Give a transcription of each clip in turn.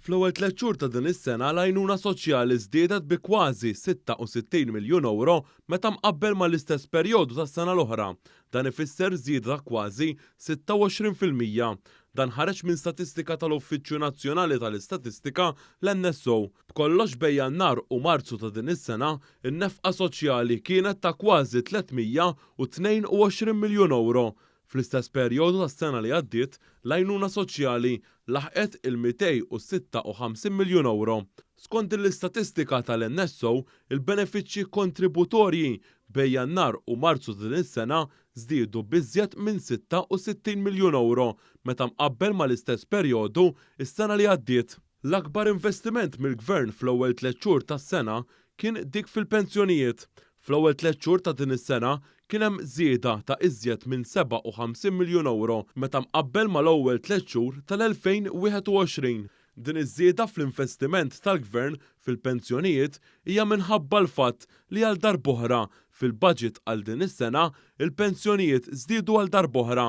Fl-ewwel 3 xhur ta' din is-sena l-għajnuna soċjali żdiedet bi kważi 66 miljun euro meta mqabbel mal-istess perjodu tas-sena l-oħra. Dan ifisser żieda kważi 26%. Dan ħareġ minn statistika tal-Uffiċċju Nazzjonali tal-Istatistika l-NSO. B'kollox bejn Jannar u Marzu ta' din is-sena, in-nefqa soċjali kienet ta' kważi 322 miljun euro. Fl-istess perjodu tas-sena li għaddiet, l-għajnuna soċjali laħqet il-256 miljun euro. Skont l-istatistika tal-NSO, il-benefiċċji kontributorji bejn Jannar u Marzu din is-sena żdiedu biżjed minn 66 miljun euro meta mqabbel mal-istess perjodu is-sena li għaddiet. L-akbar investiment mill-Gvern fl-ewwel 3 xhur tas-sena kien dik fil-pensjonijiet. Fl-ewwel 3 xhur ta' din is-sena kien hemm żieda ta' iżjed minn 57 miljun euro meta mqabbel mal-ewwel 3 xhur tal-2021. Din iż-żieda fl-investiment tal-Gvern fil-pensjonijiet hija minħabba l-fatt li għal darb'oħra fil-budget għal din is-sena il-pensjonijiet żdiedu għal darb'oħra.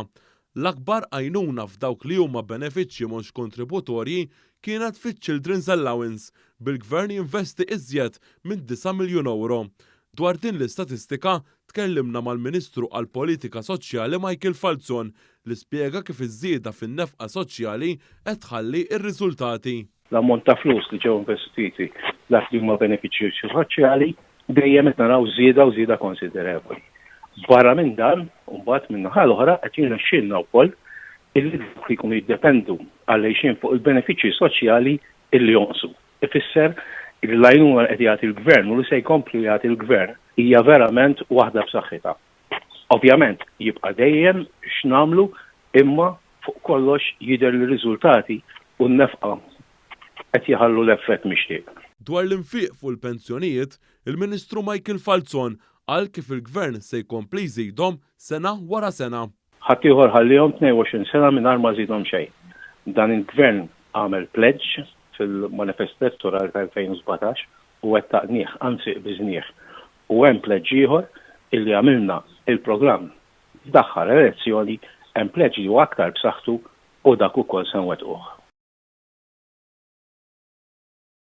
L-akbar għajnuna f'dawk li huma benefiċċji mhux kontributorji kienet fiċ-Children's Allowance bil-Gvern jinvesti iżjed minn 9 miljun euro. Dwar din l-istatistika tkellimna mal-Ministru għall-Politika Soċjali Michael Falzon li spjega kif iż-żieda fin-nefqa soċjali qed tħalli r-riżultati. L-ammont ta' flus li ġew investiti dak li huma benefiċċji soċjali dejjem qed naraw żieda konsiderevoli. Barra minn dan, u mbagħad minn naħa l-oħra qed jirnexxielna wkoll illi jkunu jiddependu għalejxin fuq il-benefiċċji soċjali illi jonqsu. Ifisser il-għajnuna qed jagħti l-Gvern u li se jkompli jagħti l-Gvern hija verament waħda b'saħħitha. Ovvjament jibqa' dejjem x'nagħmlu imma fuq kollox jidher l-riżultati u n-nefqa qed jaħallu l-effett mixtieq. Dwar l-infiq fuq il-pensjonijiet, il-Ministru Michael Falzon qal kif il-Gvern se jkompli jżidhom sena wara sena. Ħadd ieħor ħallihom 22 sena mingħajr ma żidhom xejn. Dan il-Gvern għamel pledge fil-manifest elettorali tal-2017 u wettaqnieh, anzi biżnieh. U hemm pledge ieħor illi għamilna il-programm daħħal elezzjoni hemm pledge li aktar b'saħħtu u dak ukoll se nwettquh.